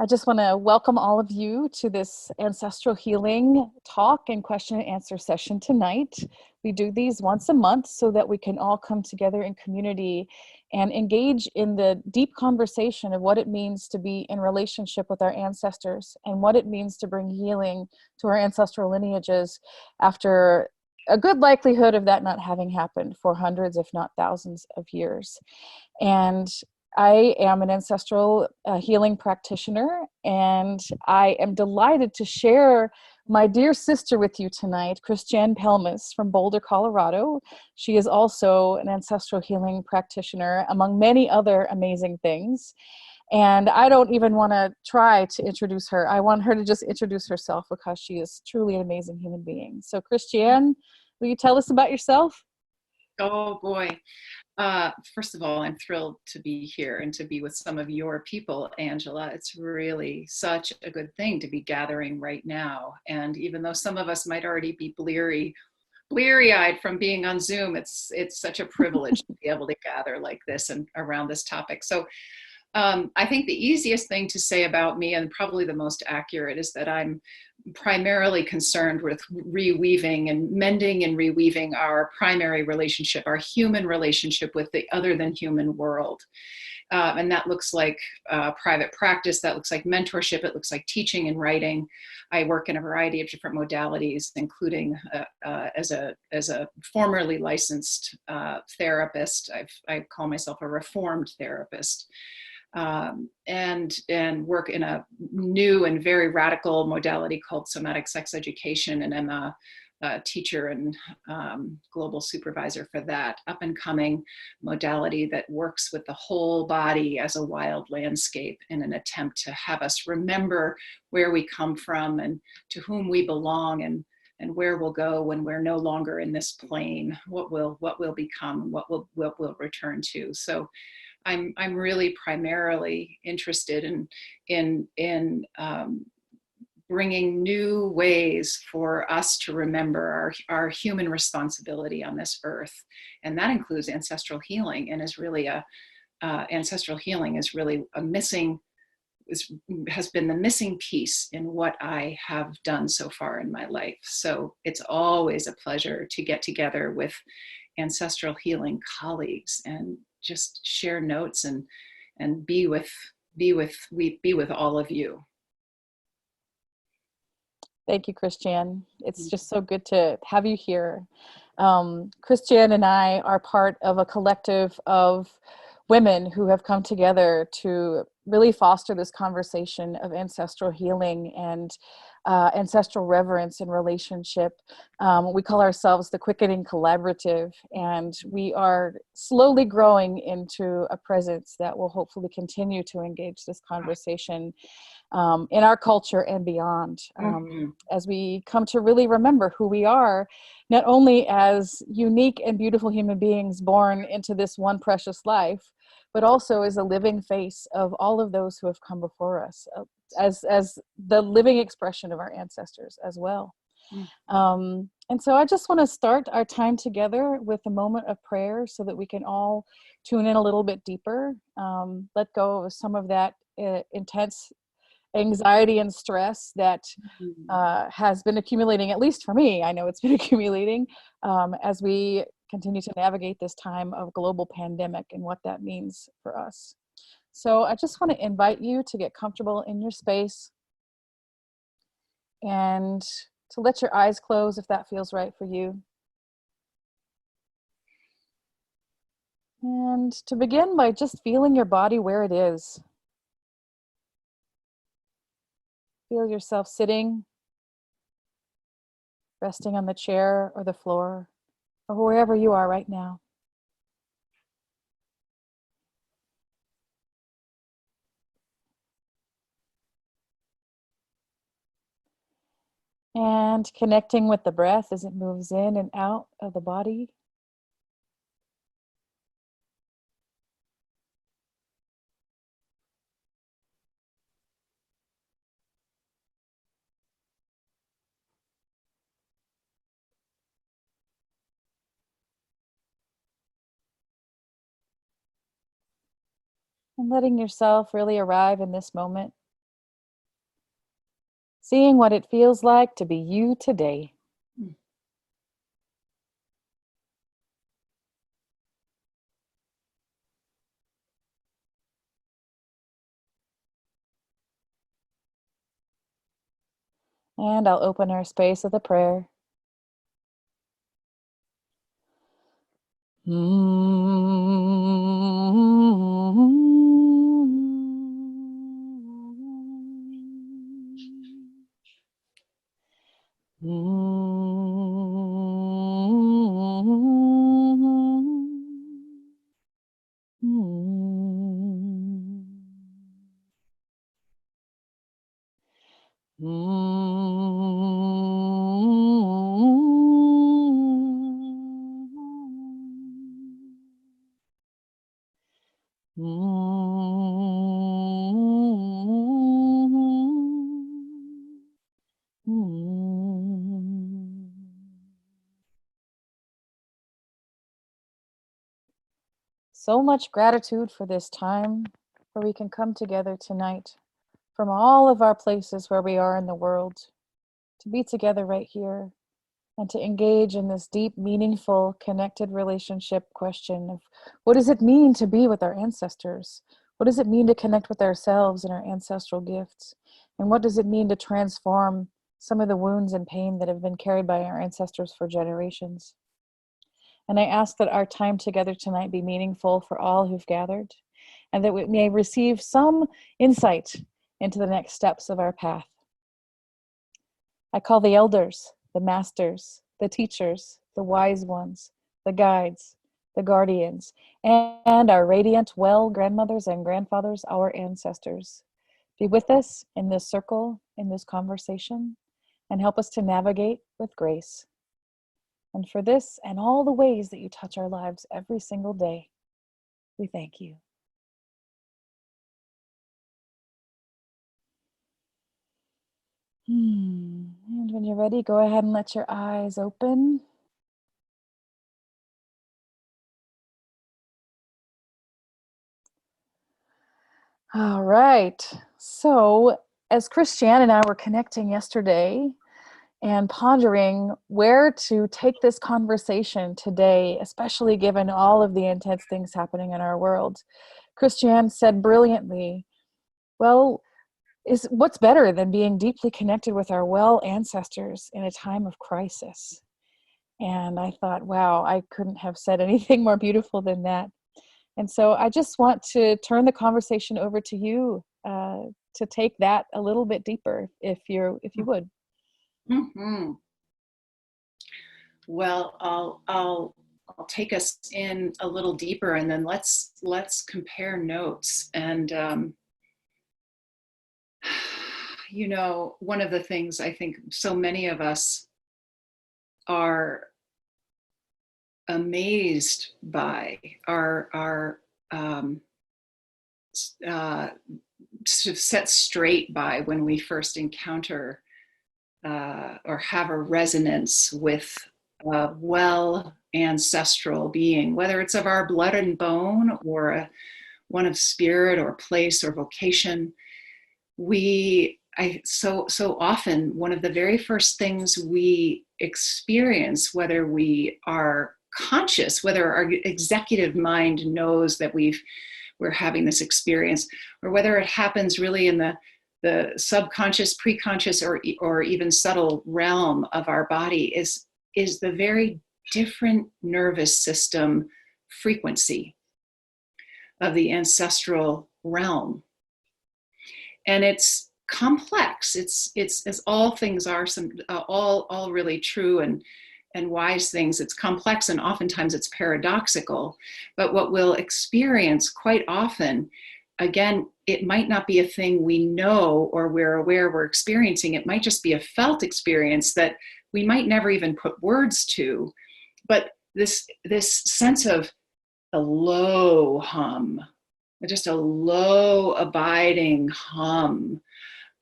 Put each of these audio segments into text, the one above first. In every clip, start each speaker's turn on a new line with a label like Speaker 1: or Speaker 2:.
Speaker 1: I just want to welcome all of you to this ancestral healing talk and question and answer session tonight. We do these once a month so that we can all come together in community and engage in the deep conversation of what it means to be in relationship with our ancestors and what it means to bring healing to our ancestral lineages after a good likelihood of that not having happened for hundreds, if not thousands of years. And I am an ancestral healing practitioner, and I am delighted to share my dear sister with you tonight, Christiane Pelmas from Boulder, Colorado. She is also an ancestral healing practitioner, among many other amazing things. And I don't even want to try to introduce her. I want her to just introduce herself because she is truly an amazing human being. So, Christiane, will you tell us about yourself?
Speaker 2: Oh boy. First of all, I'm thrilled to be here and to be with some of your people, Angela. It's really such a good thing to be gathering right now. And even though some of us might already be bleary-eyed from being on Zoom, it's such a privilege to be able to gather like this and around this topic. So I think the easiest thing to say about me, and probably the most accurate, is that I'm primarily concerned with reweaving and mending and reweaving our primary relationship, our human relationship with the other than human world. And that looks like private practice, that looks like mentorship, it looks like teaching and writing. I work in a variety of different modalities, including as a formerly licensed therapist. I call myself a reformed therapist. And work in a new and very radical modality called somatic sex education. And I'm a teacher and global supervisor for that up and coming modality that works with the whole body as a wild landscape in an attempt to have us remember where we come from and to whom we belong, and where we'll go when we're no longer in this plane, what will become, what we'll return to. So I'm really primarily interested in bringing new ways for us to remember our human responsibility on this earth, and that includes ancestral healing. And is really a ancestral healing is really a missing has been the missing piece in what I have done so far in my life. So it's always a pleasure to get together with ancestral healing colleagues and just share notes and be with all of you.
Speaker 1: Thank you, Christiane. It's just so good to have you here. Christiane and I are part of a collective of women who have come together to really foster this conversation of ancestral healing and ancestral reverence and relationship. We call ourselves the Quickening Collaborative, and we are slowly growing into a presence that will hopefully continue to engage this conversation in our culture and beyond,
Speaker 2: Mm-hmm.
Speaker 1: as we come to really remember who we are, not only as unique and beautiful human beings born into this one precious life, but also as a living face of all of those who have come before us, as the living expression of our ancestors as well. And so I just want to start our time together with a moment of prayer so that we can all tune in a little bit deeper, let go of some of that intense anxiety and stress that
Speaker 2: Mm-hmm.
Speaker 1: has been accumulating, at least for me. I know it's been accumulating as we continue to navigate this time of global pandemic and what that means for us. So I just want to invite you to get comfortable in your space and to let your eyes close if that feels right for you. And to begin by just feeling your body where it is. Feel yourself sitting, resting on the chair or the floor, or wherever you are right now. And connecting with the breath as it moves in and out of the body. And letting yourself really arrive in this moment seeing what it feels like to be you today. And I'll open our space with a prayer. So much gratitude for this time where we can come together tonight from all of our places where we are in the world, to be together right here and to engage in this deep, meaningful, connected relationship question of what does it mean to be with our ancestors? What does it mean to connect with ourselves and our ancestral gifts? And what does it mean to transform some of the wounds and pain that have been carried by our ancestors for generations? And I ask that our time together tonight be meaningful for all who've gathered, and that we may receive some insight into the next steps of our path. I call the elders, the masters, the teachers, the wise ones, the guides, the guardians, and our radiant well grandmothers and grandfathers, our ancestors. Be with us in this circle, in this conversation, and help us to navigate with grace. And for this and all the ways that you touch our lives every single day, we thank you. And when you're ready, go ahead and let your eyes open. All right. So, as Christiane and I were connecting yesterday and pondering where to take this conversation today, especially given all of the intense things happening in our world, Christiane said brilliantly, well, is what's better than being deeply connected with our well ancestors in a time of crisis? And I thought, wow, I couldn't have said anything more beautiful than that. And so I just want to turn the conversation over to you to take that a little bit deeper, if you would.
Speaker 2: Mm-hmm. Well, I'll take us in a little deeper, and then let's compare notes. And you know, one of the things I think so many of us are amazed by are sort of set straight by when we first encounter or have a resonance with a well ancestral being, whether it's of our blood and bone or one of spirit or place or vocation. So often one of the very first things we experience, whether we are conscious, whether our executive mind knows that we're having this experience, or whether it happens really in the subconscious, preconscious, or even subtle realm of our body, is the very different nervous system frequency of the ancestral realm. And it's complex. It's as all things are, all really true and wise things. It's complex, and oftentimes it's paradoxical. But what we'll experience quite often, again, it might not be a thing we know or we're aware we're experiencing. It might just be a felt experience that we might never even put words to. But this sense of a low hum, just a low abiding hum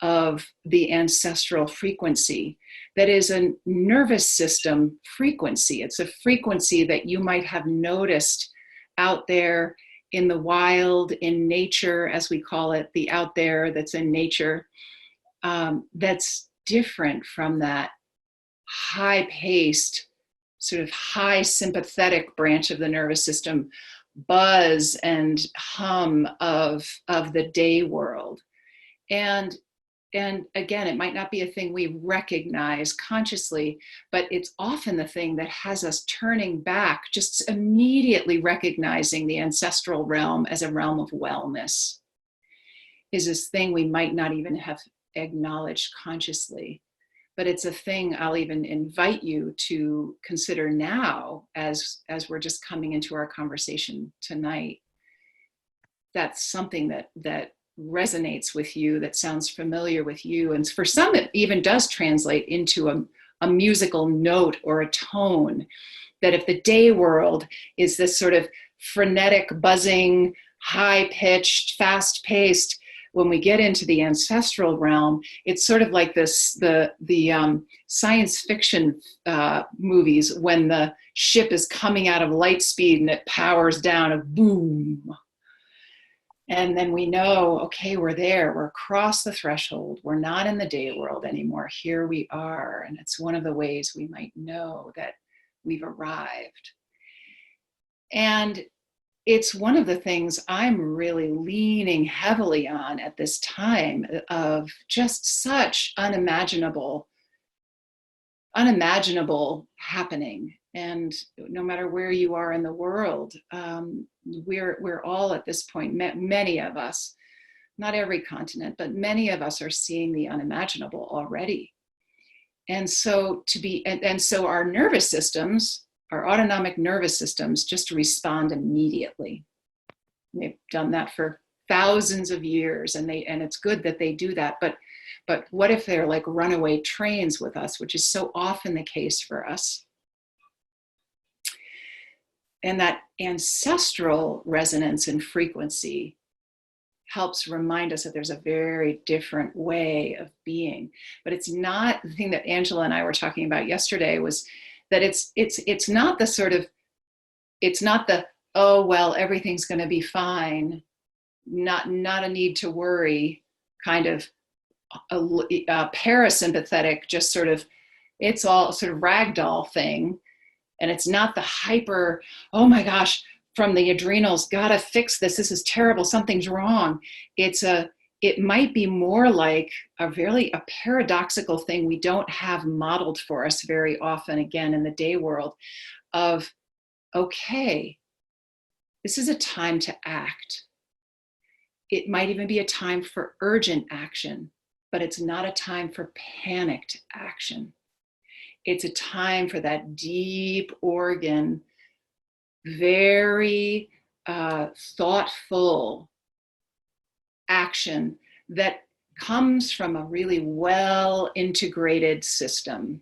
Speaker 2: of the ancestral frequency that is a nervous system frequency. It's a frequency that you might have noticed out there in the wild, in nature, as we call it, the out there that's in nature, that's different from that high paced, sort of high sympathetic branch of the nervous system buzz and hum of the day world. And again, it might not be a thing we recognize consciously, but it's often the thing that has us turning back, just immediately recognizing the ancestral realm as a realm of wellness, is this thing we might not even have acknowledged consciously. But it's a thing I'll even invite you to consider now as we're just coming into our conversation tonight. That's something that resonates with you, that sounds familiar with you. And for some, it even does translate into a musical note or a tone, that if the day world is this sort of frenetic, buzzing, high-pitched, fast-paced, when we get into the ancestral realm, it's sort of like this, the science fiction movies, when the ship is coming out of light speed and it powers down, a boom. And then we know, okay, we're there, we're across the threshold, we're not in the day world anymore, here we are. And it's one of the ways we might know that we've arrived. And it's one of the things I'm really leaning heavily on at this time of just such unimaginable happening. And no matter where you are in the world, we're all at this point, many of us, not every continent, but many of us are seeing the unimaginable already. And so so our nervous systems, our autonomic nervous systems, just respond immediately. They've done that for thousands of years, and it's good that they do that. But what if they're like runaway trains with us, which is so often the case for us? And that ancestral resonance and frequency helps remind us that there's a very different way of being. But it's not the thing that Angela and I were talking about yesterday, was that it's not the sort of, it's not the, oh, well, everything's going to be fine, not a need to worry kind of a parasympathetic, just sort of, it's all sort of ragdoll thing. And it's not the hyper, oh my gosh, from the adrenals, gotta fix this, this is terrible, something's wrong. It might be more like a paradoxical thing we don't have modeled for us very often, again, in the day world, of, okay, this is a time to act. It might even be a time for urgent action, but it's not a time for panicked action. It's a time for that deep organ, very thoughtful action that comes from a really well integrated system.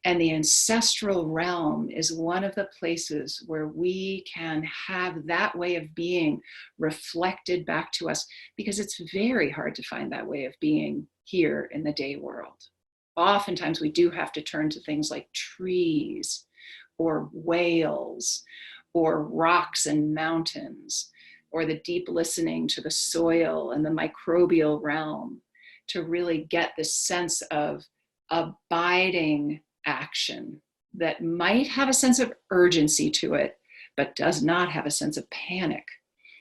Speaker 2: And the ancestral realm is one of the places where we can have that way of being reflected back to us, because it's very hard to find that way of being here in the day world. Oftentimes we do have to turn to things like trees or whales or rocks and mountains, or the deep listening to the soil and the microbial realm, to really get this sense of abiding action that might have a sense of urgency to it, but does not have a sense of panic.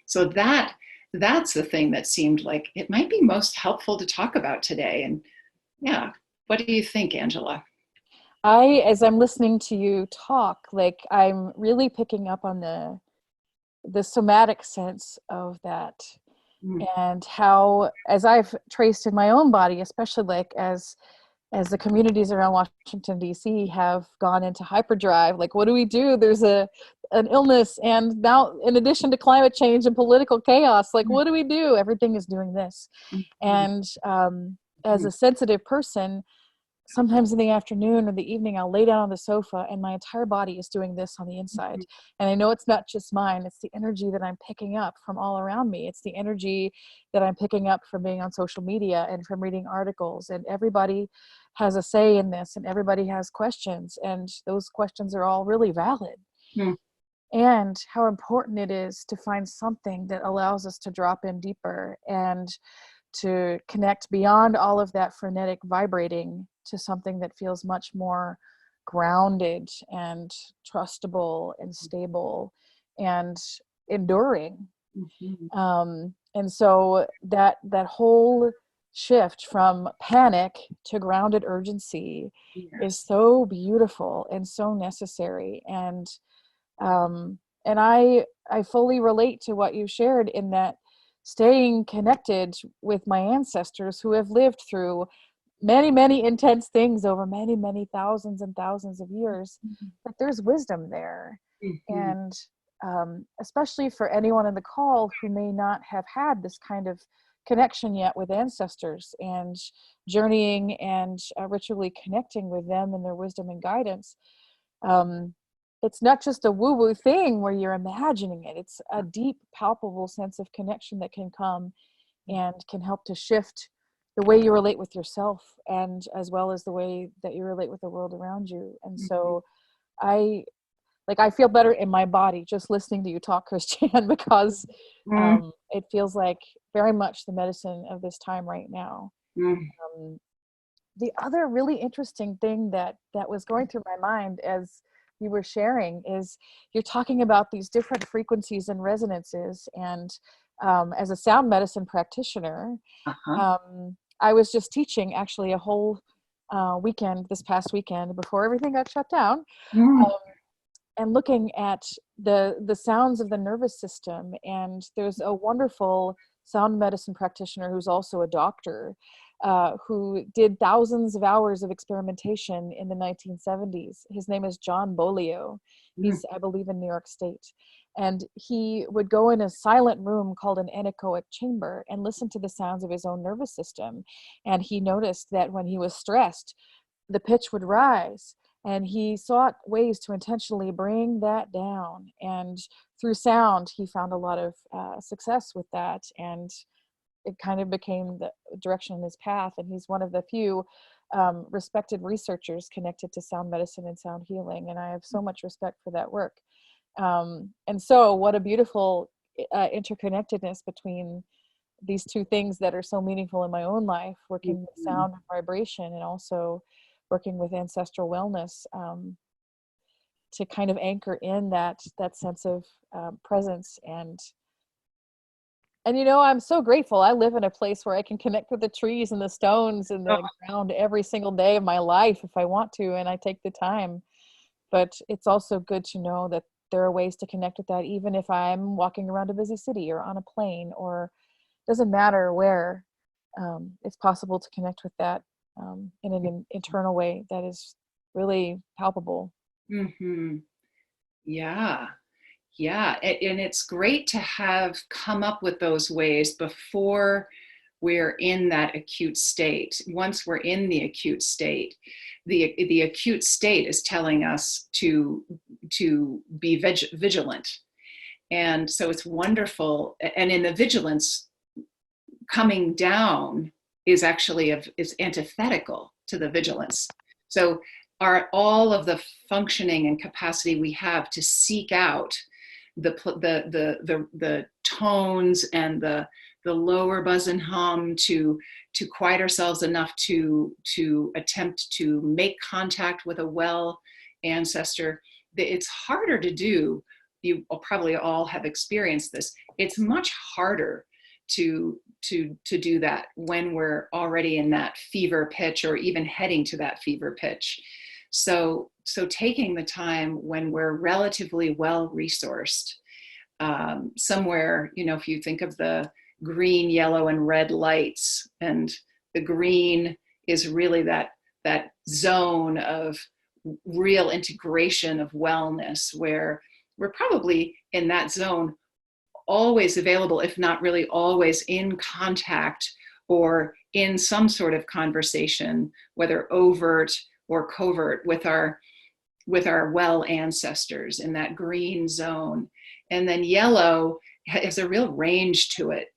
Speaker 2: So that's the thing that seemed like it might be most helpful to talk about today. And yeah, what do you think, Angela?
Speaker 1: As I'm listening to you talk, like I'm really picking up on the somatic sense of that, and how, as I've traced in my own body, especially like as the communities around Washington, D.C. have gone into hyperdrive, like what do we do? There's an illness, and now in addition to climate change and political chaos, like what do we do? Everything is doing this. And as a sensitive person, sometimes in the afternoon or the evening, I'll lay down on the sofa and my entire body is doing this on the inside. And I know it's not just mine. It's the energy that I'm picking up from all around me. It's the energy that I'm picking up from being on social media and from reading articles. And everybody has a say in this, and everybody has questions. And those questions are all really valid. And how important it is to find something that allows us to drop in deeper and to connect beyond all of that frenetic vibrating to something that feels much more grounded and trustable and stable and enduring.
Speaker 2: Mhm.
Speaker 1: And so that whole shift from panic to grounded urgency is
Speaker 2: Yes.
Speaker 1: so beautiful and so necessary. Um, and I fully relate to what you shared in that staying connected with my ancestors who have lived through many, many intense things over many, many thousands and thousands of years, that there's wisdom there.
Speaker 2: Mhm.
Speaker 1: And especially for anyone in the call who may not have had this kind of connection yet with ancestors and journeying and ritually connecting with them and their wisdom and guidance. Um, it's not just a woo-woo thing where you're imagining it. It's a deep, palpable sense of connection that can come and can help to shift the way you relate with yourself and as well as the way that you relate with the world around you. And
Speaker 2: Mhm.
Speaker 1: so I I feel better in my body just listening to you talk, Christiane, because
Speaker 2: Mhm.
Speaker 1: it feels like very much the medicine of this time right now.
Speaker 2: Mhm.
Speaker 1: Um, the other really interesting thing that was going through my mind as you were sharing is you're talking about these different frequencies and resonances. And as a sound medicine practitioner,
Speaker 2: Uh-huh.
Speaker 1: I was just teaching actually a whole weekend this past weekend before everything got shut down,
Speaker 2: Mhm.
Speaker 1: um, and looking at the sounds of the nervous system. And there's a wonderful sound medicine practitioner who's also a doctor, who did thousands of hours of experimentation in the 1970s. His name is John Bolio.
Speaker 2: Mhm.
Speaker 1: He's, I believe, in New York State. And he would go in a silent room called an anechoic chamber and listen to the sounds of his own nervous system. And he noticed that when he was stressed, the pitch would rise, and he sought ways to intentionally bring that down. And through sound he found a lot of success with that, and it kind of became the direction in his path. And he's one of the few respected researchers connected to sound medicine and sound healing, and I have so much respect for that work. And so what a beautiful interconnectedness between these two things that are so meaningful in my own life, working with
Speaker 2: Mhm.
Speaker 1: sound and vibration and also working with ancestral wellness, to kind of anchor in that sense of presence. And I'm so grateful I live in a place where I can connect with the trees and the stones and
Speaker 2: Oh,
Speaker 1: the ground every single day of my life if I want to, and I take the time. But it's also good to know that there are ways to connect with that even if I'm walking around a busy city or on a plane, or doesn't matter where. It's possible to connect with that in an internal way that is really palpable.
Speaker 2: mhm. Yeah. Yeah. And it's great to have come up with those ways before we're in that acute state. Once we're in the acute state, the acute state is telling us to be vigilant. And so it's wonderful. And in the vigilance, coming down is actually is antithetical to the vigilance. So all of the functioning and capacity we have to seek out the tones and the lower buzz and hum to quiet ourselves enough to attempt to make contact with a well ancestor. It's harder to do. You probably all have experienced this. It's much harder to do that when we're already in that fever pitch or even heading to that fever pitch. So taking the time when we're relatively well resourced, somewhere, if you think of the green, yellow, and red lights, and the green is really that zone of real integration of wellness, where we're probably in that zone always available, if not really always in contact or in some sort of conversation, whether overt or covert, with our well ancestors in that green zone. And then yellow has a real range to it.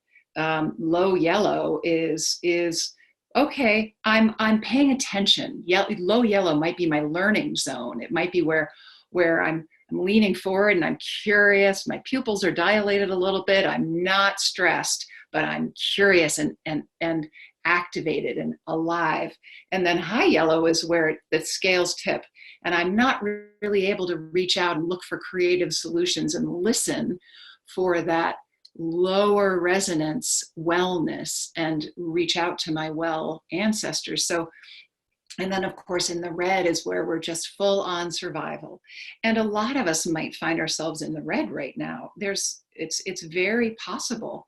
Speaker 2: Low yellow is okay. I'm paying attention. Low yellow might be my learning zone. It might be where I'm leaning forward and I'm curious. My pupils are dilated a little bit. I'm not stressed, but I'm curious and activated and alive. And then high yellow is where the scales tip. And I'm not really able to reach out and look for creative solutions and listen for that lower resonance wellness and reach out to my well ancestors. So, and then of course in the red is where we're just full on survival. And a lot of us might find ourselves in the red right now. It's very possible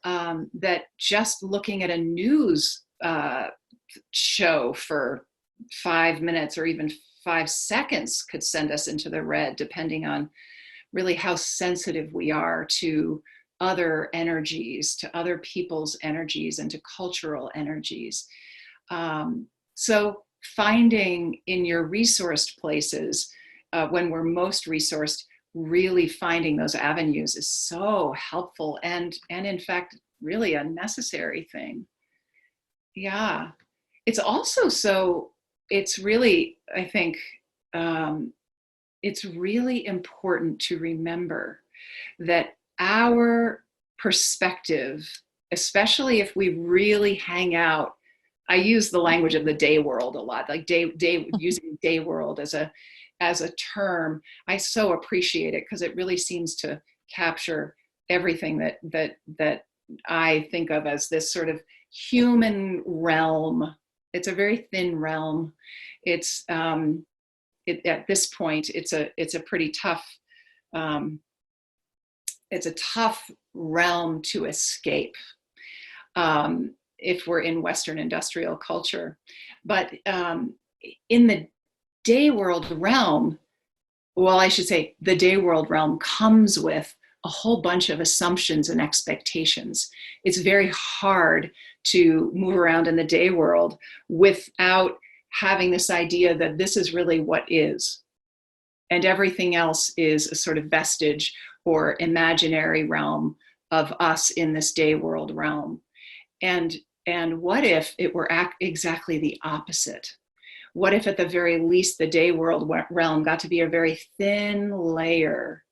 Speaker 2: that just looking at a news show for 5 minutes or even 5 seconds could send us into the red, depending on really how sensitive we are to other energies, to other people's energies, and to cultural energies. So finding in your resourced places, when we're most resourced, really finding those avenues is so helpful and in fact, really a necessary thing. Yeah. It's also it's really, I think, it's really important to remember that our perspective, especially if we really hang out, I use the language of the day world a lot, like using day world as a term. I so appreciate it because it really seems to capture everything that I think of as this sort of human realm. It's a very thin realm. It's at this point, it's a pretty tough. It's a tough realm to escape if we're in Western industrial culture. But in the day world realm, well, I should say the day world realm comes with a whole bunch of assumptions and expectations. It's very hard to move around in the day world without having this idea that this is really what is. And everything else is a sort of vestige or imaginary realm of us in this day world realm. And what if it were exactly the opposite? What if at the very least the day world realm got to be a very thin layer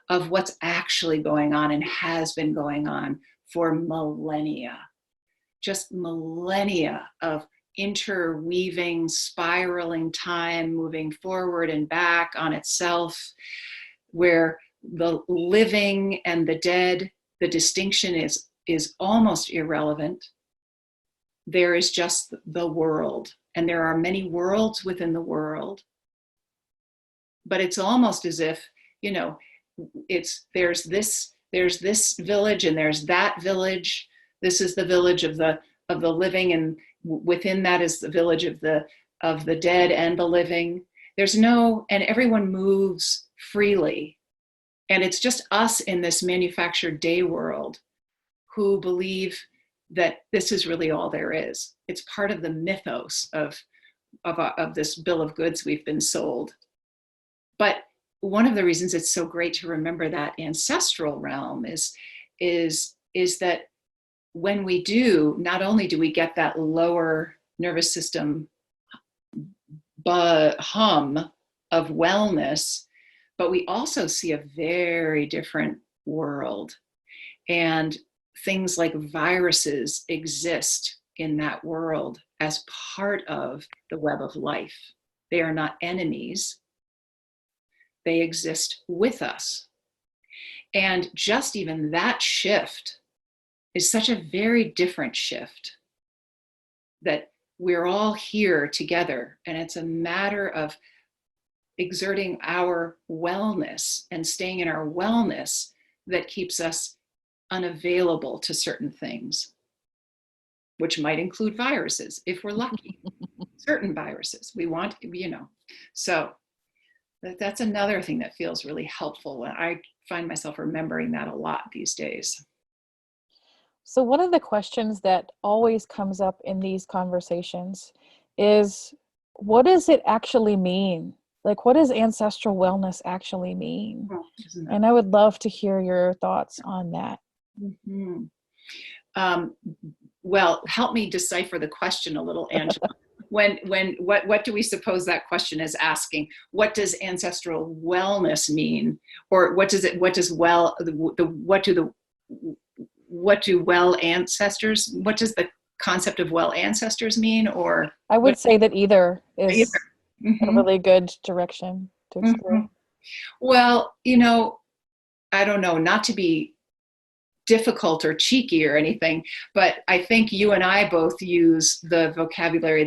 Speaker 2: of what's actually going on and has been going on for millennia, just millennia of interweaving, spiraling time, moving forward and back on itself, where the living and the dead, the distinction is almost irrelevant. There is just the world, and there are many worlds within the world. But it's almost as if, you know, there's this village and there's that village. This is the village of the living, and within that is the village of the dead and the living. And everyone moves freely. And it's just us in this manufactured day world who believe that this is really all there is. It's part of the mythos of this bill of goods we've been sold. But one of the reasons it's so great to remember that ancestral realm is that when we do, not only do we get that lower nervous system hum of wellness, but we also see a very different world. And things like viruses exist in that world as part of the web of life. They are not enemies. They exist with us. And just even that shift is such a very different shift, that we're all here together, and it's a matter of exerting our wellness and staying in our wellness that keeps us unavailable to certain things, which might include viruses if we're lucky. Certain viruses we want, so that's another thing that feels really helpful, and I find myself remembering that a lot these days.
Speaker 1: So one of the questions that always comes up in these conversations is, what does it actually mean? Like, what does ancestral wellness actually mean? And I would love to hear your thoughts on that.
Speaker 2: Mm-hmm. Well, help me decipher the question a little, Angela. What do we suppose that question is asking? What does ancestral wellness mean? Or what do well ancestors, what does the concept of well ancestors mean, or
Speaker 1: I would
Speaker 2: what?
Speaker 1: say that either
Speaker 2: Either.
Speaker 1: is a
Speaker 2: Hmm.
Speaker 1: really good direction to
Speaker 2: Hmm.
Speaker 1: explore.
Speaker 2: Well, I don't know, not to be difficult or cheeky or anything, but I think you and I both use the vocabulary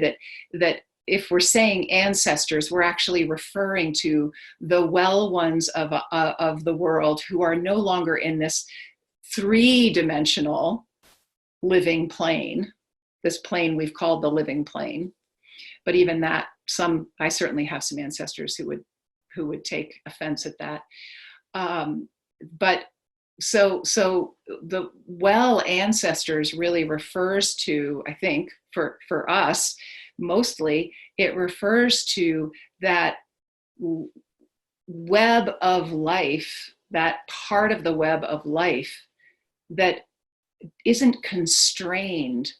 Speaker 2: that if we're saying ancestors, we're actually referring to the well ones of the world who are no longer in this three-dimensional living plane, this plane we've called the living plane. But even that, I certainly have some ancestors who would take offense at that. But so the well ancestors really refers to, I think, for us mostly, it refers to that web of life, that part of the web of life that isn't constrained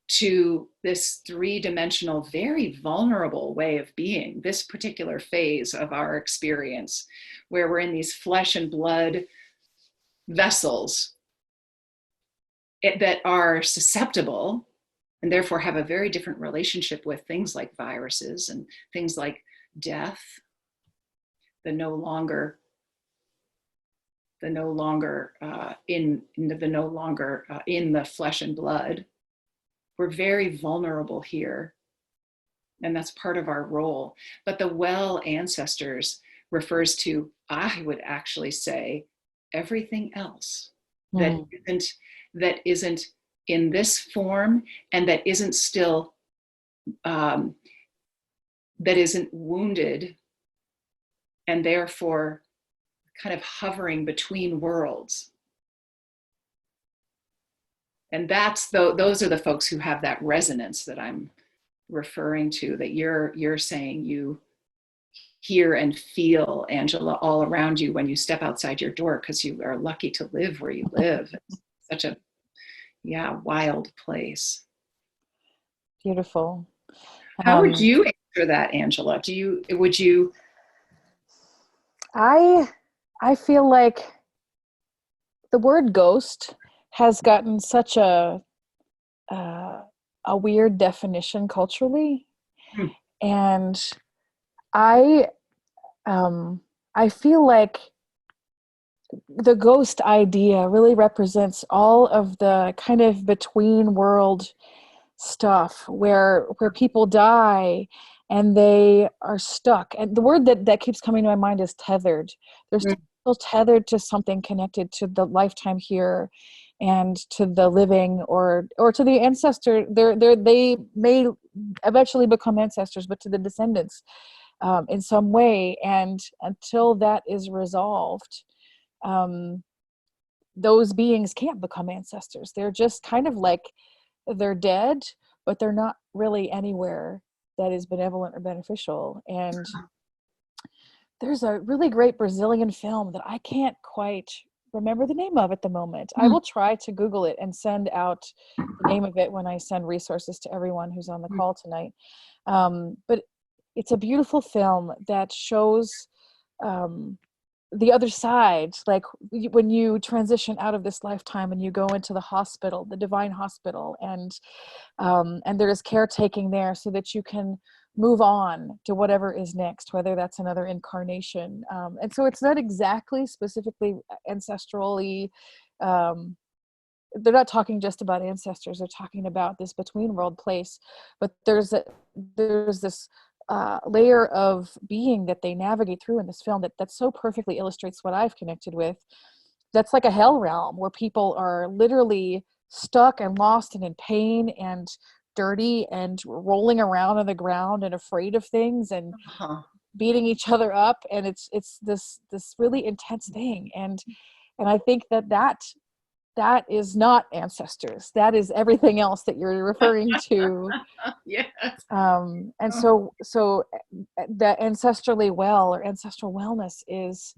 Speaker 2: to this three-dimensional, very vulnerable way of being, this particular phase of our experience, where we're in these flesh and blood vessels that are susceptible and therefore have a very different relationship with things like viruses and things like death, the no longer in the flesh and blood. We're very vulnerable here, and that's part of our role. But the well ancestors refers to, I would actually say, everything else that
Speaker 1: Mm.
Speaker 2: isn't in this form, and that isn't still that isn't wounded, and therefore kind of hovering between worlds. And those are the folks who have that resonance that I'm referring to, that you're saying you hear and feel, Angela, all around you when you step outside your door, because you are lucky to live where you live. It's such a wild place.
Speaker 1: Beautiful.
Speaker 2: How would
Speaker 1: Um,
Speaker 2: you answer that, Angela? Would you?
Speaker 1: I I feel like the word ghost has gotten such uh, a weird definition culturally,
Speaker 2: Hmm.
Speaker 1: and I um, I feel like the ghost idea really represents all of the kind of between world stuff where people die and they are stuck, and the word that keeps coming to my mind is tethered. They're still tethered to something connected to the lifetime here and to the living, or to the ancestor. They may eventually become ancestors, but to the descendants in some way, and until that is resolved, um, those beings can't become ancestors. They're just kind of like, they're dead, but they're not really anywhere that is benevolent or beneficial. And there's a really great Brazilian film that I can't quite remember the name of at the moment. I will try to Google it and send out the name of it when I send resources to everyone who's on the call tonight. But it's a beautiful film that shows um, the other side, like when you transition out of this lifetime and you go into the hospital, the divine hospital, and there is caretaking there so that you can move on to whatever is next, whether that's another incarnation. And so it's not exactly specifically ancestrally. Um, they're not talking just about ancestors. They're talking about this between world place, but there's this layer of being that they navigate through in this film that so perfectly illustrates what I've connected with. That's like a hell realm where people are literally stuck and lost and in pain and dirty and rolling around on the ground and afraid of things and
Speaker 2: Huh.
Speaker 1: beating each other up, and it's this really intense thing. And I think that is not ancestors. That is everything else that you're referring to.
Speaker 2: Yes.
Speaker 1: And so that ancestrally well, or ancestral wellness, is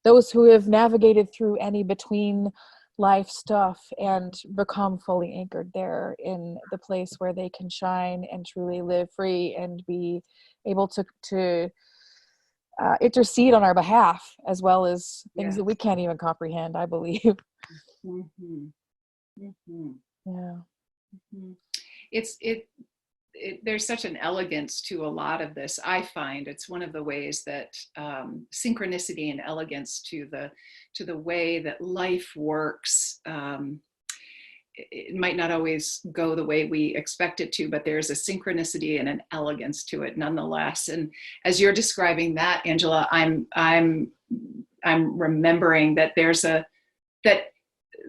Speaker 1: those who have navigated through any between life stuff and become fully anchored there in the place where they can shine and truly live free and be able to intercede on our behalf, as well as things
Speaker 2: Yes.
Speaker 1: that we can't even comprehend, I believe.
Speaker 2: Mm-hmm. Mhm.
Speaker 1: Yeah.
Speaker 2: Mhm. It's there's such an elegance to a lot of this. I find it's one of the ways that synchronicity and elegance to the way that life works. It might not always go the way we expect it to, but there's a synchronicity and an elegance to it nonetheless. And as you're describing that, Angela, I'm remembering that that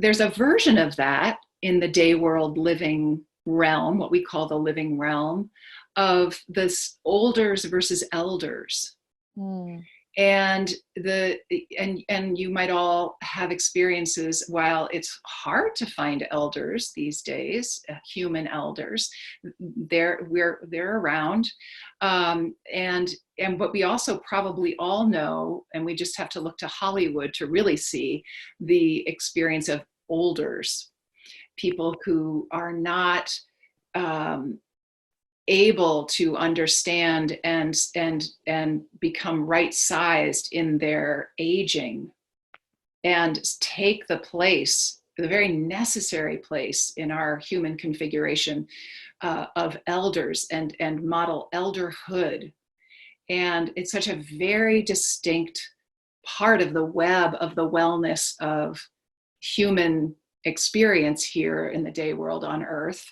Speaker 2: there's a version of that in the day world living realm, what we call the living realm, of this elders versus elders.
Speaker 1: Mm.
Speaker 2: And and you might all have experiences. While it's hard to find elders these days, human elders, they're around, and what we also probably all know, and we just have to look to Hollywood to really see the experience of olders, people who are not um, able to understand and become right sized in their aging and take the place, the very necessary place in our human configuration, of elders and model elderhood. And it's such a very distinct part of the web of the wellness of human experience here in the day world on earth,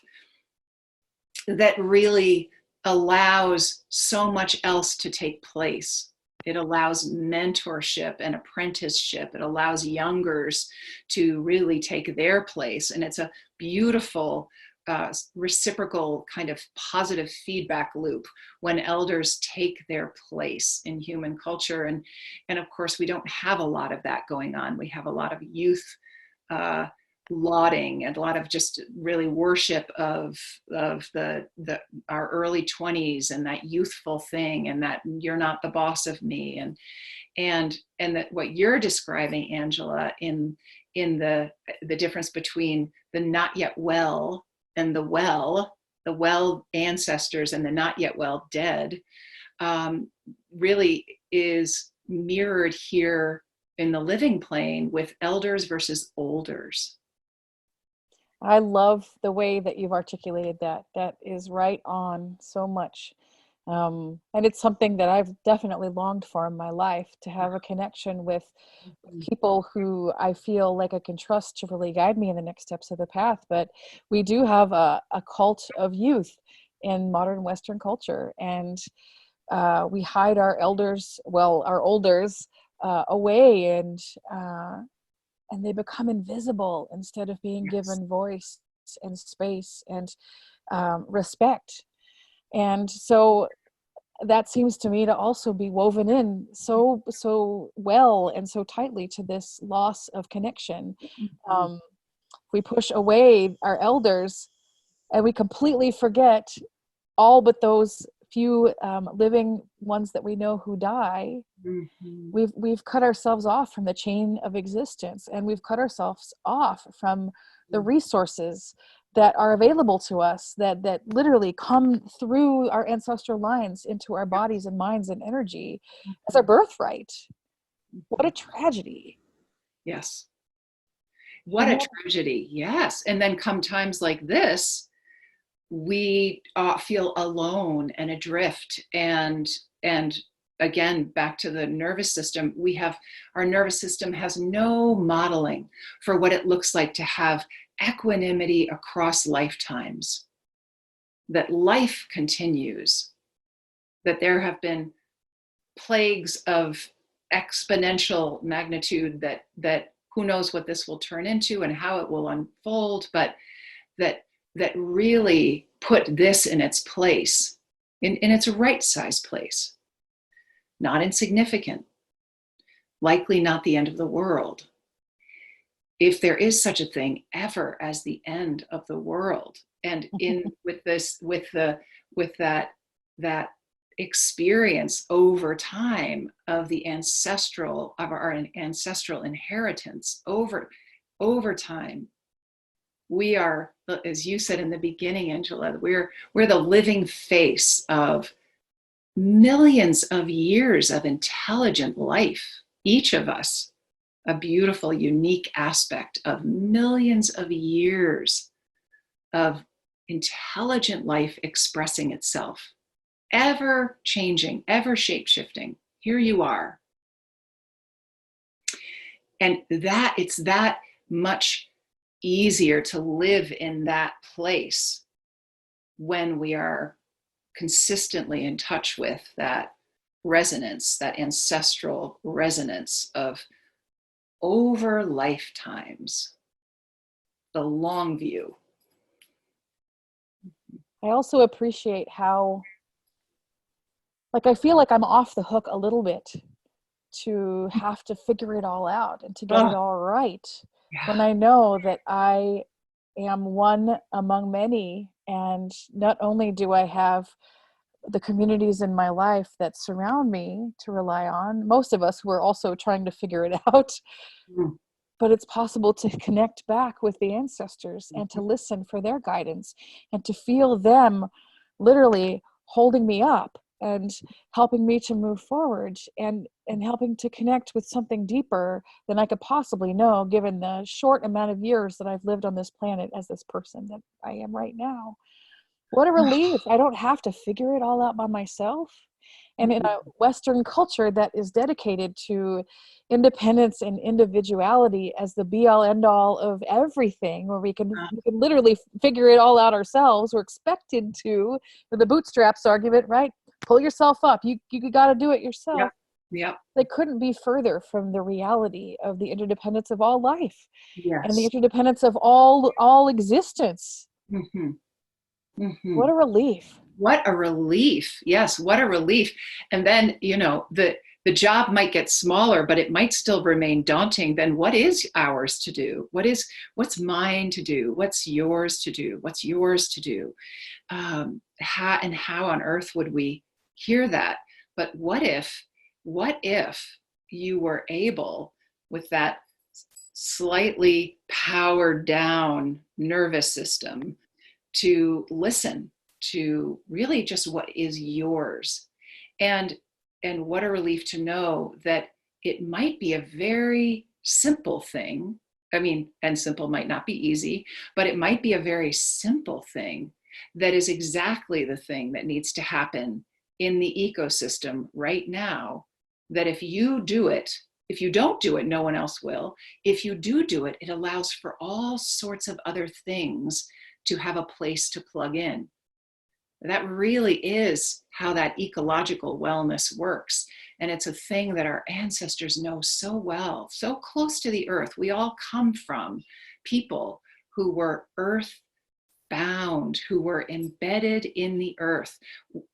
Speaker 2: that really allows so much else to take place. It allows mentorship and apprenticeship. It allows youngers to really take their place. And it's a beautiful reciprocal kind of positive feedback loop when elders take their place in human culture. And of course, we don't have a lot of that going on. We have a lot of youth uh, lauding and a lot of just really worship of the our early 20s and that youthful thing, and that you're not the boss of me, and that what you're describing, Angela, in the difference between the not yet well and the well ancestors and the not yet well dead, really is mirrored here in the living plane with elders versus olders.
Speaker 1: I love the way that you've articulated that. That is right on so much. And it's something that I've definitely longed for in my life, to have a connection with people who I feel like I can trust to really guide me in the next steps of the path. But we do have a cult of youth in modern Western culture, and we hide our elders, well, our olders, away, and they become invisible instead of being
Speaker 2: Yes.
Speaker 1: given voice and space and respect. And so that seems to me to also be woven in so well and so tightly to this loss of connection.
Speaker 2: Mhm.
Speaker 1: Um, we push away our elders and we completely forget all but those few living ones that we know who die.
Speaker 2: Mhm.
Speaker 1: We've cut ourselves off from the chain of existence, and we've cut ourselves off from the resources that are available to us, that literally come through our ancestral lines into our bodies and minds and energy as our birthright. What a tragedy.
Speaker 2: Yes.
Speaker 1: You
Speaker 2: What a
Speaker 1: know,
Speaker 2: tragedy. Yes. And then come times like this, we feel alone and adrift. And again, back to the nervous system, our nervous system has no modeling for what it looks like to have equanimity across lifetimes, that life continues, that there have been plagues of exponential magnitude, that who knows what this will turn into and how it will unfold, but that really put this in its place, in its right size place, not insignificant, likely not the end of the world, if there is such a thing ever as the end of the world. And in with this with that experience over time of our ancestral inheritance over time, we are, as you said in the beginning, Angela, we're the living face of millions of years of intelligent life, each of us, a beautiful, unique aspect of millions of years of intelligent life expressing itself, ever changing, ever shape shifting. Here you are. And that it's that much easier to live in that place when we are consistently in touch with that resonance, that ancestral resonance of over lifetimes, the long view.
Speaker 1: I also appreciate how, like, I feel like I'm off the hook a little bit to have to figure it all out and to get it
Speaker 2: Oh,
Speaker 1: all right, when
Speaker 2: yeah.
Speaker 1: I know that I am one among many. And not only do I have the communities in my life that surround me to rely on, most of us who are also trying to figure it out,
Speaker 2: Mm.
Speaker 1: but it's possible to connect back with the ancestors and to listen for their guidance and to feel them literally holding me up and helping me to move forward, and helping to connect with something deeper than I could possibly know, given the short amount of years that I've lived on this planet as this person that I am right now. What a relief. I don't have to figure it all out by myself. And in a Western culture that is dedicated to independence and individuality as the be all end all of everything, where we can literally figure it all out ourselves, we're expected to, with the bootstraps argument, right? Pull yourself up. You got to do it yourself.
Speaker 2: Yep. Yep.
Speaker 1: They couldn't be further from the reality of the interdependence of all life and the
Speaker 2: Yes.
Speaker 1: interdependence of all existence.
Speaker 2: Mm-hmm. Mm-hmm.
Speaker 1: What a relief.
Speaker 2: What a relief. Yes, what a relief. And then, the job might get smaller, but it might still remain daunting. Then what is ours to do? What's mine to do? What's yours to do? What's yours to do? How on earth would we hear that? But what if you were able, with that slightly powered down nervous system, to listen to really just what is yours? And and what a relief to know that it might be a very simple thing. I mean, and simple might not be easy, but it might be a very simple thing that is exactly the thing that needs to happen in the ecosystem right now. That if you do it, if you don't do it, no one else will. If you do it, it allows for all sorts of other things to have a place to plug in. That really is how that ecological wellness works. And it's a thing that our ancestors know so well, so close to the earth. We all come from people who were earth bound, who were embedded in the earth.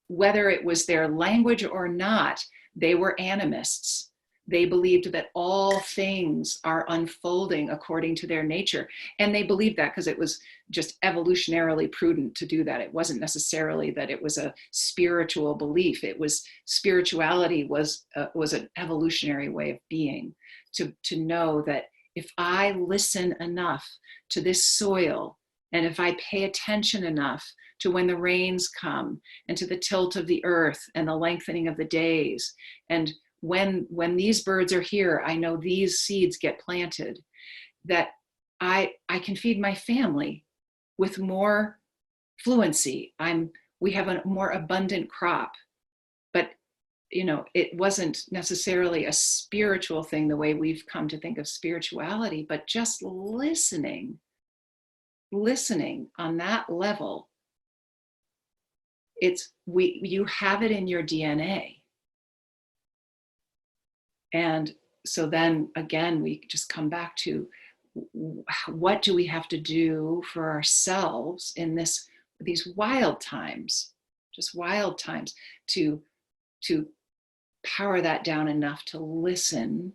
Speaker 2: Whether it was their language or not, they were animists. They believed that all things are unfolding according to their nature. And they believed that because it was just evolutionarily prudent to do that. It wasn't necessarily that it was a spiritual belief. It was spirituality was an evolutionary way of being, to know that if I listen enough to this soil, and if I pay attention enough to when the rains come, and to the tilt of the earth and the lengthening of the days, and when these birds are here, I know these seeds get planted, that I can feed my family with more fluency. We have a more abundant crop. But it wasn't necessarily a spiritual thing the way we've come to think of spirituality, but just listening on that level. You have it in your DNA. And so then again, we just come back to, what do we have to do for ourselves in these wild times, just wild times, to power that down enough to listen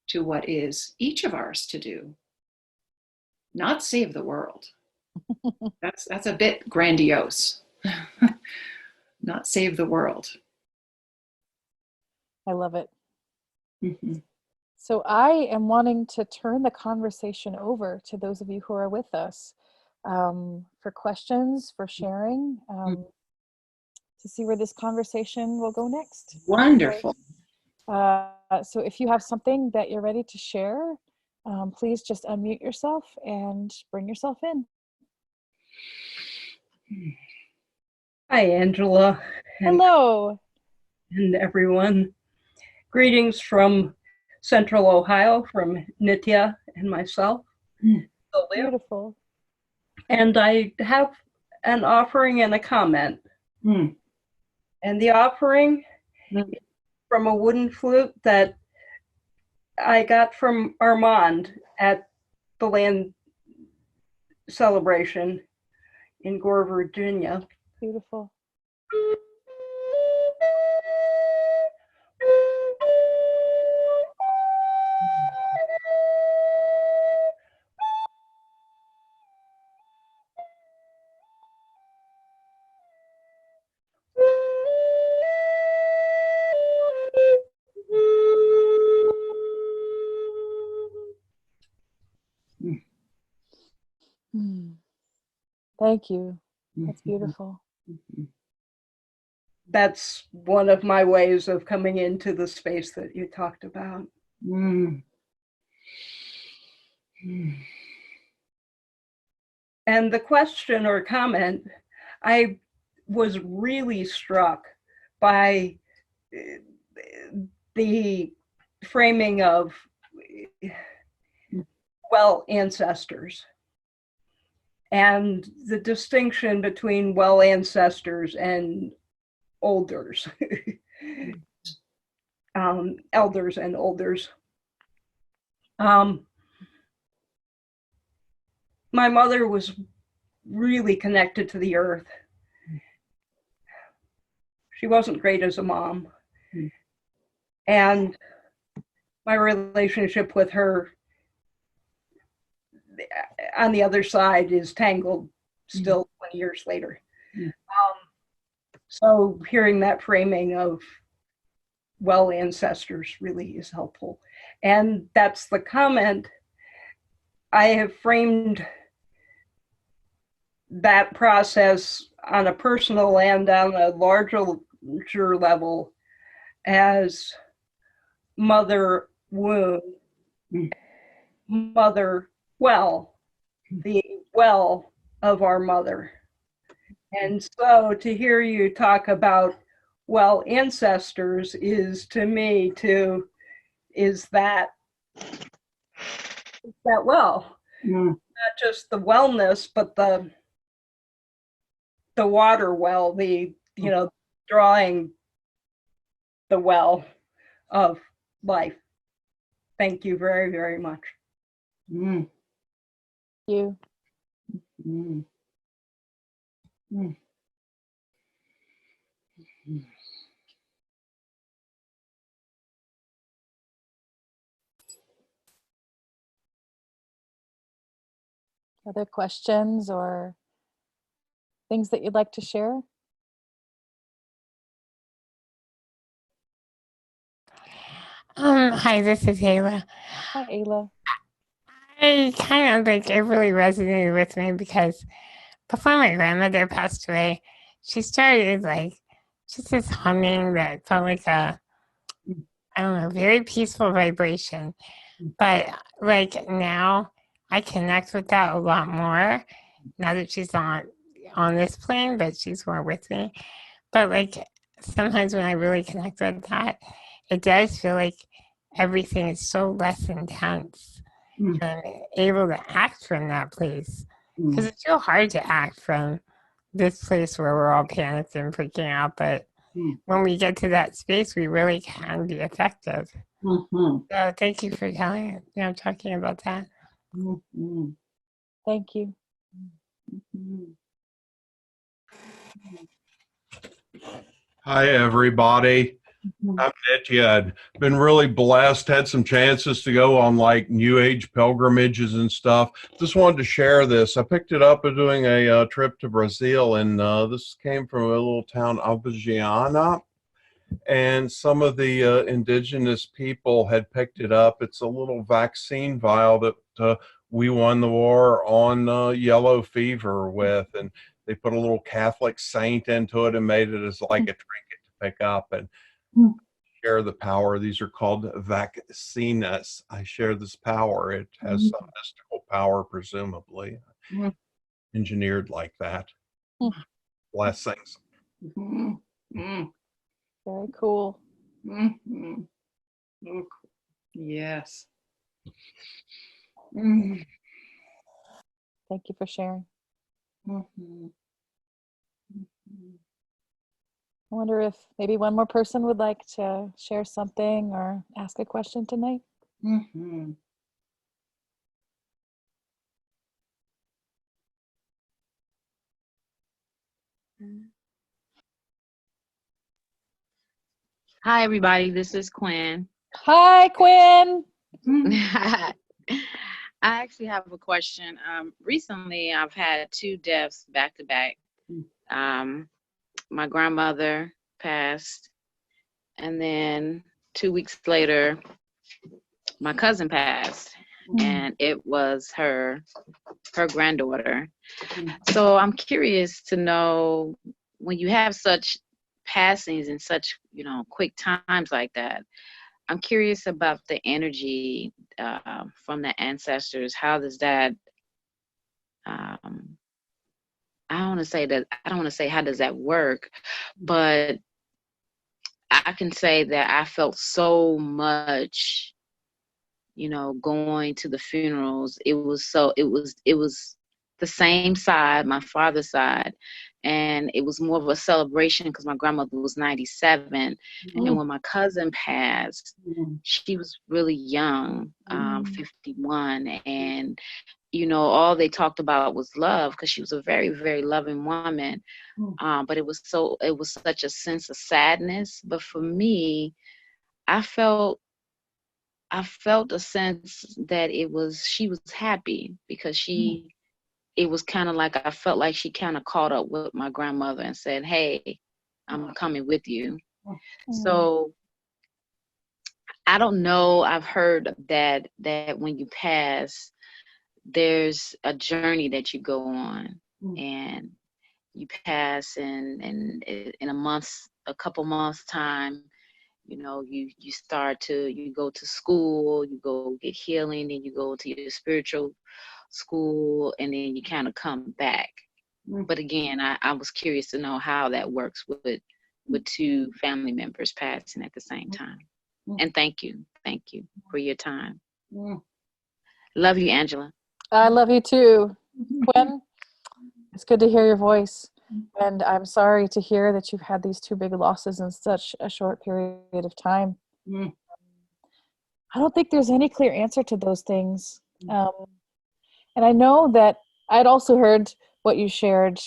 Speaker 2: to what is each of ours to do, not save the world. That's a bit grandiose. Not save the world.
Speaker 1: I love it.
Speaker 2: Mm-hmm.
Speaker 1: So I am wanting to turn the conversation over to those of you who are with us, for questions, for sharing, to see where this conversation will go next.
Speaker 2: Wonderful.
Speaker 1: So if you have something that you're ready to share, please just unmute yourself and bring yourself in.
Speaker 3: Hi, Angela.
Speaker 1: Hello.
Speaker 3: And everyone. Greetings from Central Ohio, from Nitya and myself, Sylvia.
Speaker 1: Beautiful.
Speaker 3: And I have an offering and a comment. And the offering is from a wooden flute that I got from Armand at the land celebration in Gore, Virginia.
Speaker 1: Beautiful. Thank you. That's beautiful.
Speaker 3: That's one of my ways of coming into the space that you talked about. And the question or comment, I was really struck by the framing of well ancestors and the distinction between well ancestors and elders, elders and elders. My mother was really connected to the earth. She wasn't great as a mom. And my relationship with her on the other side is tangled still 20 years later. So hearing that framing of well ancestors really is helpful. And that's the comment. I have framed that process on a personal and on a larger level as mother wound, mother well, the well of our mother. And so to hear you talk about well ancestors is to me is that well, not just the wellness, but the water well, drawing the well of life. Thank you very, very much.
Speaker 1: Thank you. Other questions or things that you'd like to share?
Speaker 4: Hi, this is Ayla.
Speaker 1: Hi, Ayla.
Speaker 4: I kind of like, it really resonated with me because before my grandmother passed away, she started like just this humming that felt like a, I don't know, very peaceful vibration. But like now I connect with that a lot more now that she's not on this plane, but she's more with me. But like sometimes when I really connect with that, it does feel like everything is so less intense. And I'm able to act from that place. Because it's so hard to act from this place where we're all panicked and freaking out. But when we get to that space, we really can be effective. So thank you for talking about that.
Speaker 1: Thank you.
Speaker 5: Hi, everybody. I'm Nitya. I've been really blessed, had some chances to go on like New Age pilgrimages and stuff. Just wanted to share this. I picked it up doing a trip to Brazil, and this came from a little town, Avigiana. And some of the indigenous people had picked it up. It's a little vaccine vial that we won the war on yellow fever with. And they put a little Catholic saint into it and made it as like a trinket to pick up. And share the power. These are called vaccines. I share this power. It has some mystical power, presumably engineered like that. Blessings.
Speaker 1: Very cool.
Speaker 2: Yes.
Speaker 1: Thank you for sharing. I wonder if maybe one more person would like to share something or ask a question tonight.
Speaker 6: Hi, everybody. This is Quinn.
Speaker 1: Hi, Quinn.
Speaker 6: I actually have a question. Recently, I've had 2 deaths back to back. My grandmother passed, and then 2 weeks later, my cousin passed, and it was her granddaughter. So I'm curious to know, when you have such passings in such quick times like that, I'm curious about the energy from the ancestors. How does that? I don't want to say that. I don't want to say how does that work, but I can say that I felt so much, going to the funerals. It was the same side, my father's side, and it was more of a celebration because my grandmother was 97, and when my cousin passed, she was really young, 51, and all they talked about was love because she was a very, very loving woman. But it was such a sense of sadness. But for me, I felt a sense that she was happy because it was kind of like, I felt like she kind of caught up with my grandmother and said, "Hey, I'm coming with you." So I don't know. I've heard that when you pass, there's a journey that you go on, and you pass, and in a couple months time, you start to, you go to school, you go get healing, and you go to your spiritual school, and then you kind of come back. But again, I was curious to know how that works with 2 family members passing at the same time. And thank you for your time. Love you, Angela.
Speaker 1: I love you too, Quinn. It's good to hear your voice. And I'm sorry to hear that you've had these 2 big losses in such a short period of time. I don't think there's any clear answer to those things. And I know that I'd also heard what you shared,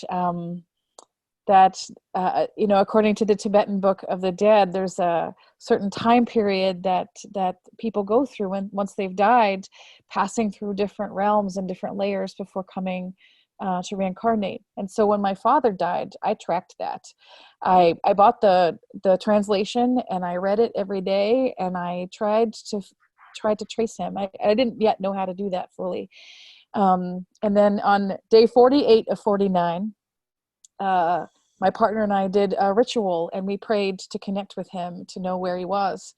Speaker 1: that, according to the Tibetan Book of the Dead, there's a certain time period that people go through once they've died, passing through different realms and different layers before coming to reincarnate. And so when my father died, I tracked that. I bought the translation and I read it every day, and I tried to trace him. I didn't yet know how to do that fully. And then on day 48 of 49, my partner and I did a ritual, and we prayed to connect with him, to know where he was.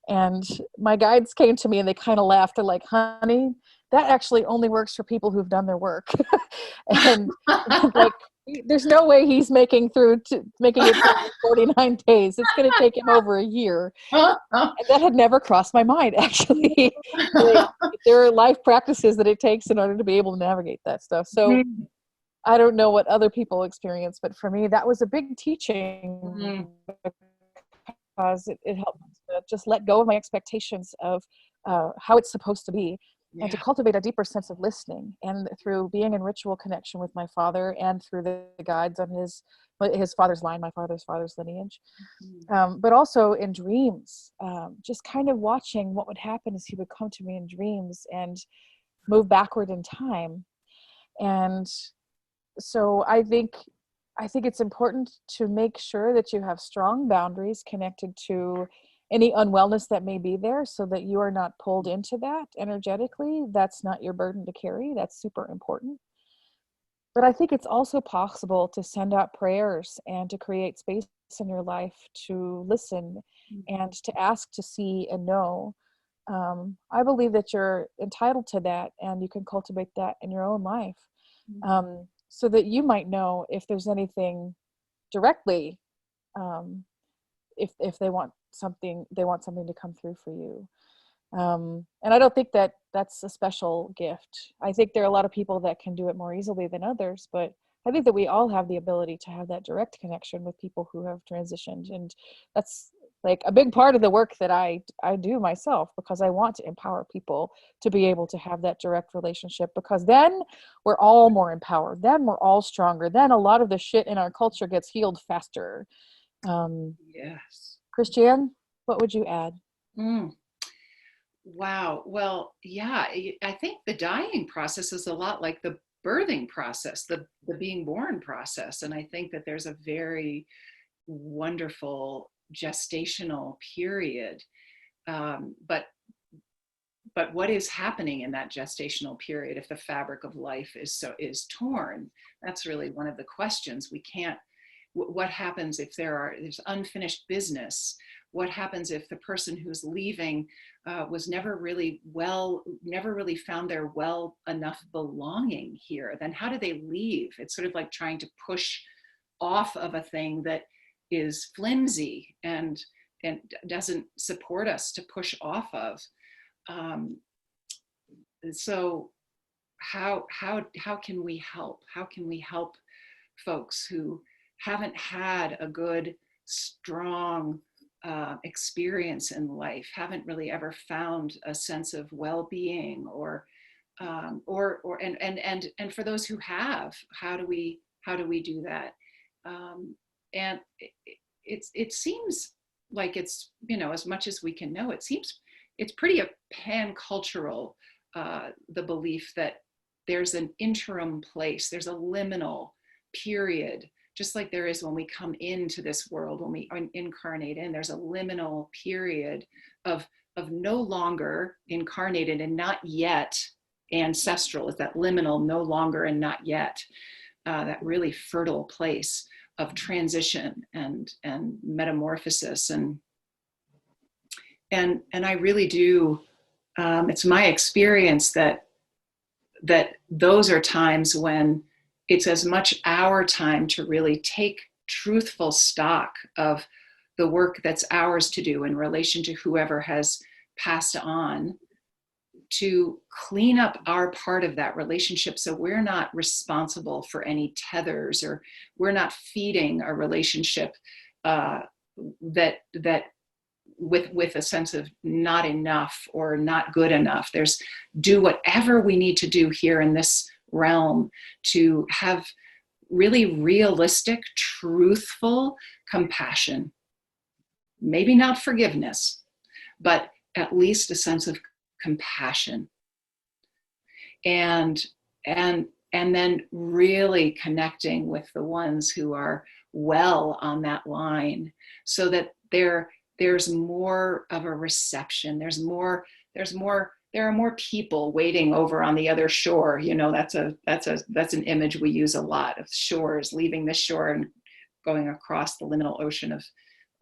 Speaker 1: And my guides came to me and they kind of laughed. They're like, "Honey, that actually only works for people who've done their work." And like, there's no way he's making it through 49 days. It's going to take him over a year. And that had never crossed my mind, actually. There are life practices that it takes in order to be able to navigate that stuff. So I don't know what other people experience, but for me, that was a big teaching, because it helped me to just let go of my expectations of how it's supposed to be, and to cultivate a deeper sense of listening. And through being in ritual connection with my father, and through the guides on his father's line, my father's lineage, but also in dreams, just kind of watching what would happen as he would come to me in dreams and move backward in time. And so I think it's important to make sure that you have strong boundaries connected to any unwellness that may be there, so that you are not pulled into that energetically. That's not your burden to carry. That's super important. But I think it's also possible to send out prayers and to create space in your life to listen and to ask, to see, and know. I believe that you're entitled to that, and you can cultivate that in your own life, so that you might know if there's anything directly, if they want something to come through for you. And I don't think that that's a special gift. I think there are a lot of people that can do it more easily than others, but I think that we all have the ability to have that direct connection with people who have transitioned. And that's like a big part of the work that I do myself, because I want to empower people to be able to have that direct relationship, because then we're all more empowered. Then we're all stronger. Then a lot of the shit in our culture gets healed faster.
Speaker 2: Yes.
Speaker 1: Christiane, what would you add?
Speaker 2: Wow. Well, yeah, I think the dying process is a lot like the birthing process, the being born process. And I think that there's a very wonderful gestational period. But what is happening in that gestational period if the fabric of life is torn? That's really one of the questions. We can't. What happens if there's unfinished business? What happens if the person who's leaving was never really found their well enough belonging here? Then how do they leave? It's sort of like trying to push off of a thing that is flimsy and doesn't support us to push off of. So how can we help? How can we help folks who haven't had a good, strong experience in life, haven't really ever found a sense of well-being, or for those who have, how do we do that? And it seems like it's, as much as we can know, it seems it's pretty pan-cultural, the belief that there's an interim place, there's a liminal period, just like there is when we come into this world, when we incarnate in, there's a liminal period of no longer incarnated and not yet ancestral. Is that liminal, no longer and not yet, that really fertile place of transition and metamorphosis. And I really do, it's my experience that those are times when it's as much our time to really take truthful stock of the work that's ours to do in relation to whoever has passed on, to clean up our part of that relationship, so we're not responsible for any tethers, or we're not feeding a relationship that with a sense of not enough or not good enough. There's do whatever we need to do here in this realm to have really realistic, truthful compassion. Maybe not forgiveness, but at least a sense of compassion. And then really connecting with the ones who are well on that line, so that there's more of a reception. There are more people waiting over on the other shore. That's an image we use a lot, of shores, leaving the shore and going across the liminal ocean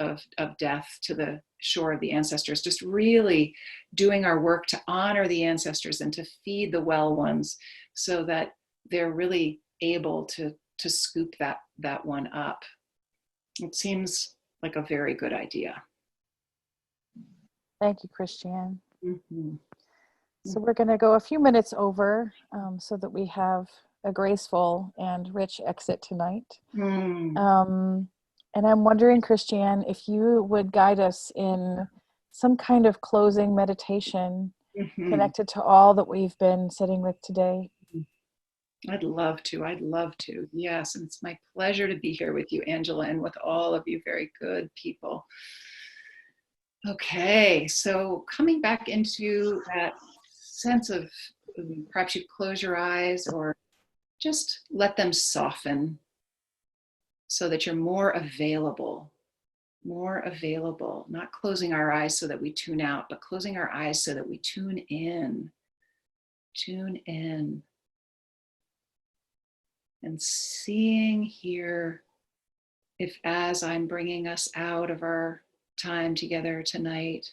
Speaker 2: of death to the shore of the ancestors. Just really doing our work to honor the ancestors and to feed the well ones, so that they're really able to scoop that one up. It seems like a very good idea.
Speaker 1: Thank you, Christiane.
Speaker 2: Mm-hmm.
Speaker 1: So we're going to go a few minutes over, so that we have a graceful and rich exit tonight. And I'm wondering, Christiane, if you would guide us in some kind of closing meditation connected to all that we've been sitting with today.
Speaker 2: I'd love to. Yes, and it's my pleasure to be here with you, Angela, and with all of you very good people. Okay, so coming back into that sense of, perhaps you close your eyes or just let them soften, so that you're more available, not closing our eyes so that we tune out, but closing our eyes so that we tune in. And and seeing here if, as I'm bringing us out of our time together tonight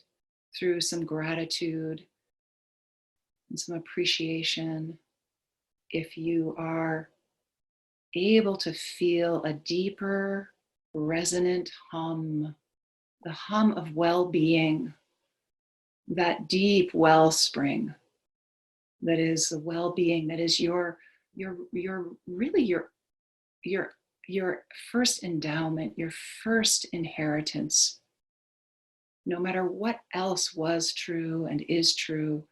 Speaker 2: through some gratitude and some appreciation, if you are able to feel a deeper resonant hum, the hum of well-being, that deep wellspring that is the well-being, that is your really your first endowment, your first inheritance. No matter what else was true and is true,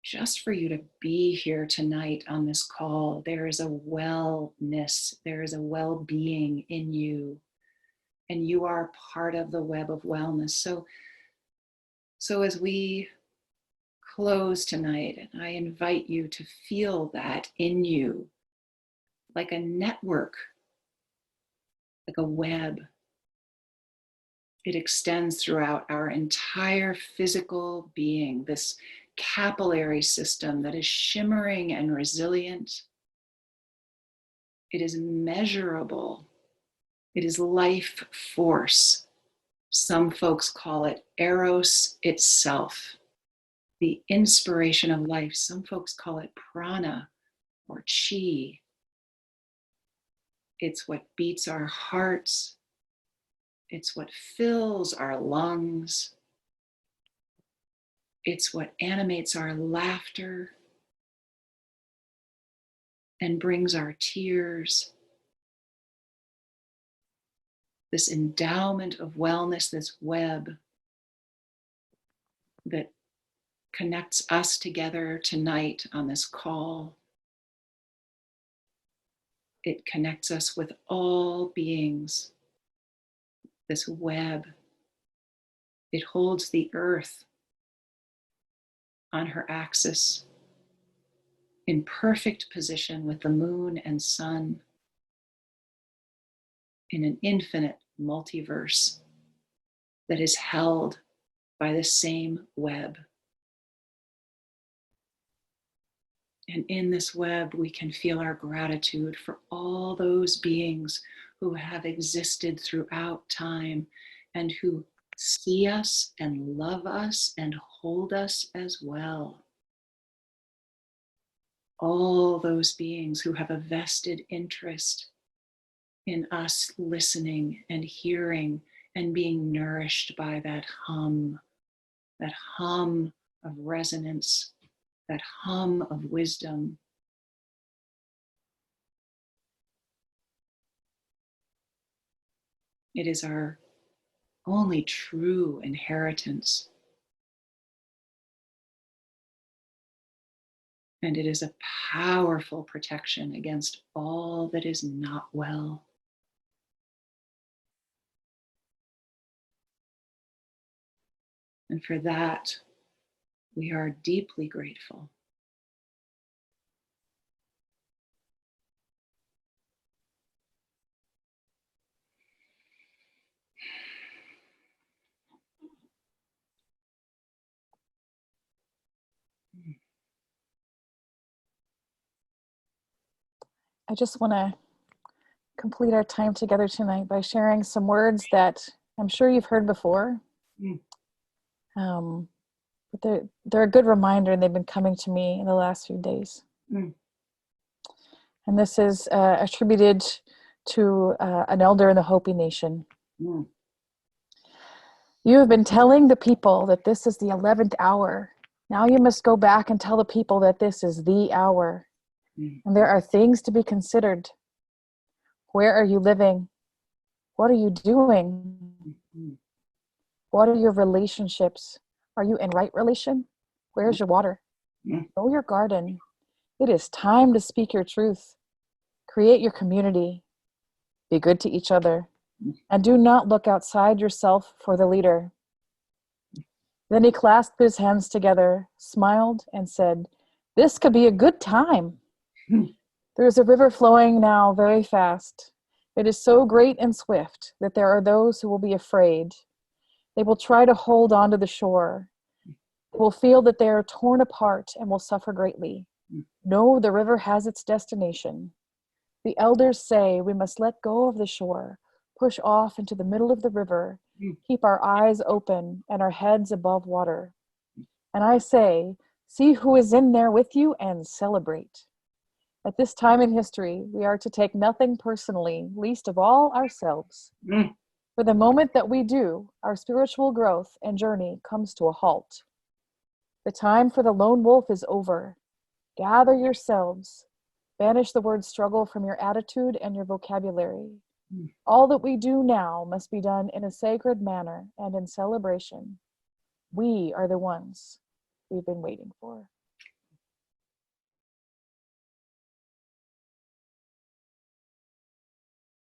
Speaker 2: just for you to be here tonight on this call, there is a wellness, there is a well-being in you, and you are part of the web of wellness. So as we close tonight, and I invite you to feel that in you, like a network, like a web. It extends throughout our entire physical being, this capillary system that is shimmering and resilient. It is measurable. It is life force. Some folks call it eros itself, the inspiration of life. Some folks call it prana or chi. It's what beats our hearts. It's what fills our lungs. It's what animates our laughter and brings our tears. This endowment of wellness, this web that connects us together tonight on this call. It connects us with all beings. This web, it holds the earth on her axis in perfect position with the moon and sun in an infinite multiverse that is held by the same web. And in this web, we can feel our gratitude for all those beings who have existed throughout time and who see us and love us and hold us as well. All those beings who have a vested interest in us listening and hearing and being nourished by that hum of resonance, that hum of wisdom. It is our only true inheritance. And it is a powerful protection against all that is not well. And for that, we are deeply grateful.
Speaker 1: I just want to complete our time together tonight by sharing some words that I'm sure you've heard before. But they're a good reminder, and they've been coming to me in the last few days. And this is attributed to an elder in the Hopi Nation. You have been telling the people that this is the 11th hour. Now you must go back and tell the people that this is the hour. And there are things to be considered. Where are you living? What are you doing? What are your relationships? Are you in right relation? Where's your water? Know your garden. It is time to speak your truth. Create your community. Be good to each other. And do not look outside yourself for the leader. Then he clasped his hands together, smiled, and said, "This could be a good time." There is a river flowing now very fast. It is so great and swift that there are those who will be afraid. They will try to hold on to the shore. They will feel that they are torn apart and will suffer greatly. No, the river has its destination. The elders say we must let go of the shore, push off into the middle of the river, keep our eyes open and our heads above water. And I say, see who is in there with you and celebrate. At this time in history, we are to take nothing personally, least of all ourselves. For the moment that we do, our spiritual growth and journey comes to a halt. The time for the lone wolf is over. Gather yourselves. Banish the word struggle from your attitude and your vocabulary. All that we do now must be done in a sacred manner and in celebration. We are the ones we've been waiting for.